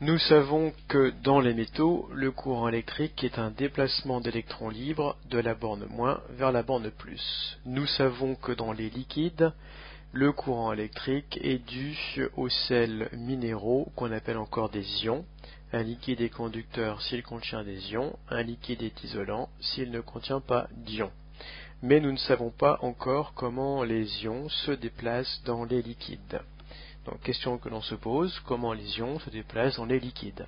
Nous savons que dans les métaux, le courant électrique est un déplacement d'électrons libres de la borne moins vers la borne plus. Nous savons que dans les liquides, le courant électrique est dû aux sels minéraux qu'on appelle encore des ions. Un liquide est conducteur s'il contient des ions, un liquide est isolant s'il ne contient pas d'ions. Mais nous ne savons pas encore comment les ions se déplacent dans les liquides. Donc, question que l'on se pose, comment les ions se déplacent dans les liquides?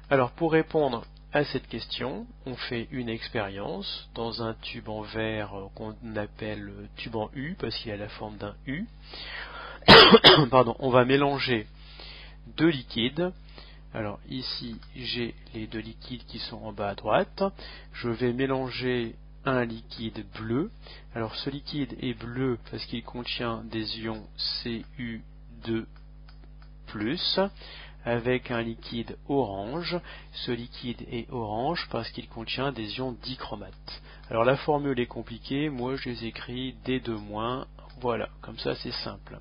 Alors, pour répondre à cette question, on fait une expérience dans un tube en verre qu'on appelle tube en U, parce qu'il a la forme d'un U. Pardon, on va mélanger deux liquides. Alors ici, j'ai les deux liquides qui sont en bas à droite. Je vais mélanger un liquide bleu. Alors ce liquide est bleu parce qu'il contient des ions Cu2+, avec un liquide orange. Ce liquide est orange parce qu'il contient des ions dichromates. Alors la formule est compliquée, moi je les écris D2-, voilà, comme ça c'est simple.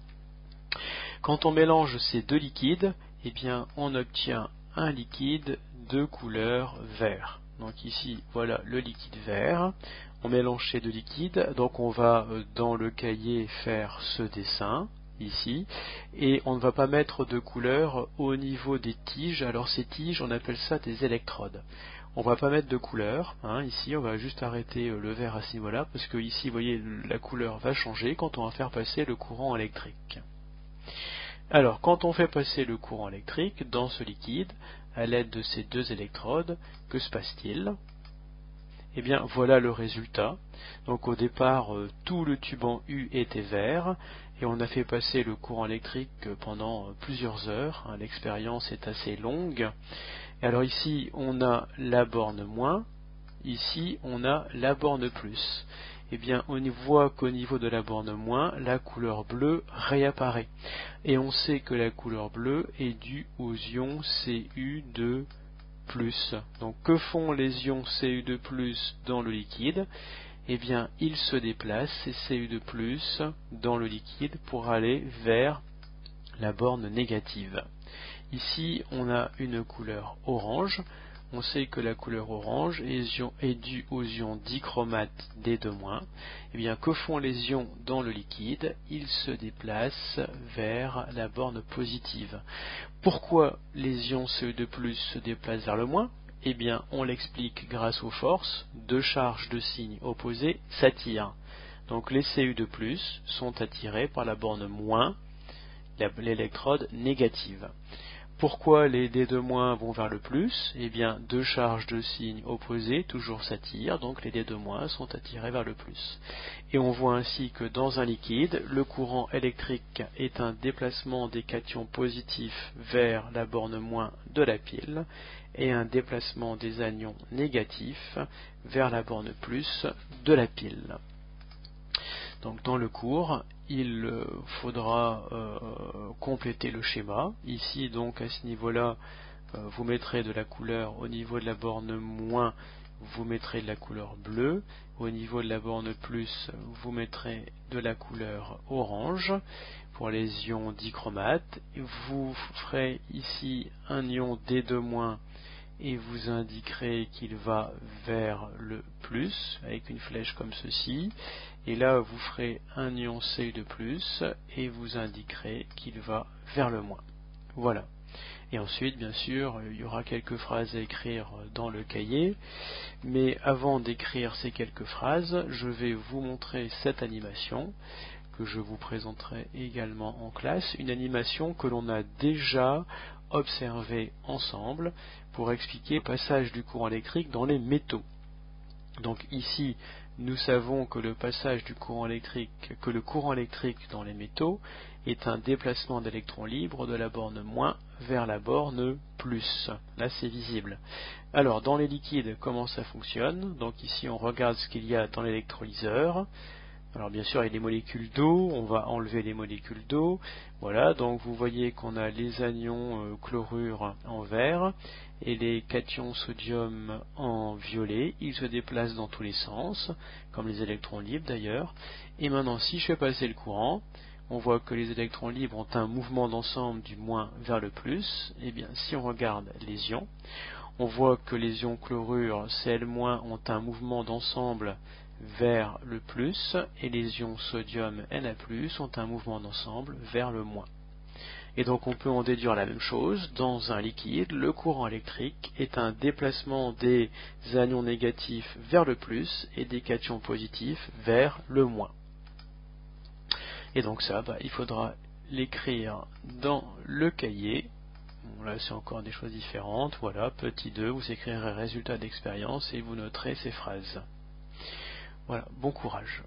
Quand on mélange ces deux liquides, eh bien on obtient un liquide de couleur vert. Donc ici, voilà le liquide vert. On mélange ces deux liquides, donc on va dans le cahier faire ce dessin, ici, et on ne va pas mettre de couleur au niveau des tiges. Alors ces tiges, on appelle ça des électrodes. On ne va pas mettre de couleur, ici on va juste arrêter le vert à ce niveau-là, parce que ici, vous voyez, la couleur va changer quand on va faire passer le courant électrique. Alors, quand on fait passer le courant électrique dans ce liquide, à l'aide de ces deux électrodes, que se passe-t-il? Eh bien, voilà le résultat. Donc au départ, tout le tube en U était vert, et on a fait passer le courant électrique pendant plusieurs heures. L'expérience est assez longue. Et alors ici, on a la borne moins, ici, on a la borne plus. Eh bien, on voit qu'au niveau de la borne moins, la couleur bleue réapparaît. Et on sait que la couleur bleue est due aux ions Cu2+. Donc, que font les ions Cu2+ dans le liquide? Eh bien, ils se déplacent, ces Cu2+, dans le liquide pour aller vers la borne négative. Ici, on a une couleur orange. On sait que la couleur orange est due aux ions dichromates D2-. Eh bien, que font les ions dans le liquide? Ils se déplacent vers la borne positive. Pourquoi les ions Cu2+ se déplacent vers le moins? Eh bien, on l'explique grâce aux forces. Deux charges de signes opposés s'attirent. Donc, les Cu2+ sont attirés par la borne moins, l'électrode négative. Pourquoi les D2- vont vers le plus? Eh bien, deux charges de signes opposés toujours s'attirent, donc les D2- sont attirés vers le plus. Et on voit ainsi que dans un liquide, le courant électrique est un déplacement des cations positifs vers la borne moins de la pile, et un déplacement des anions négatifs vers la borne plus de la pile. Donc dans le cours, il faudra compléter le schéma. Ici, donc, à ce niveau-là, vous mettrez de la couleur. Au niveau de la borne moins, vous mettrez de la couleur bleue. Au niveau de la borne plus, vous mettrez de la couleur orange pour les ions dichromates. Vous ferez ici un ion D2- et vous indiquerez qu'il va vers le plus, avec une flèche comme ceci. Et là, vous ferez un ion Cu2+, et vous indiquerez qu'il va vers le moins. Voilà. Et ensuite, bien sûr, il y aura quelques phrases à écrire dans le cahier. Mais avant d'écrire ces quelques phrases, je vais vous montrer cette animation que je vous présenterai également en classe. Une animation que l'on a déjà observée ensemble pour expliquer le passage du courant électrique dans les métaux. Donc ici, nous savons que le passage du courant électrique, que le courant électrique dans les métaux est un déplacement d'électrons libres de la borne moins vers la borne plus. Là, c'est visible. Alors, dans les liquides, comment ça fonctionne? Donc ici, on regarde ce qu'il y a dans l'électrolyseur. Alors bien sûr, il y a des molécules d'eau, on va enlever les molécules d'eau. Voilà, donc vous voyez qu'on a les anions chlorure en vert et les cations sodium en violet. Ils se déplacent dans tous les sens, comme les électrons libres d'ailleurs. Et maintenant, si je fais passer le courant, on voit que les électrons libres ont un mouvement d'ensemble du moins vers le plus. Eh bien, si on regarde les ions, on voit que les ions chlorure Cl- ont un mouvement d'ensemble vers le plus, et les ions sodium Na+, ont un mouvement d'ensemble vers le moins. Et donc on peut en déduire la même chose. Dans un liquide, le courant électrique est un déplacement des anions négatifs vers le plus et des cations positifs vers le moins. Et donc ça, il faudra l'écrire dans le cahier. Bon, là c'est encore des choses différentes. Voilà, petit 2, vous écrirez résultat d'expérience et vous noterez ces phrases. Voilà, bon courage.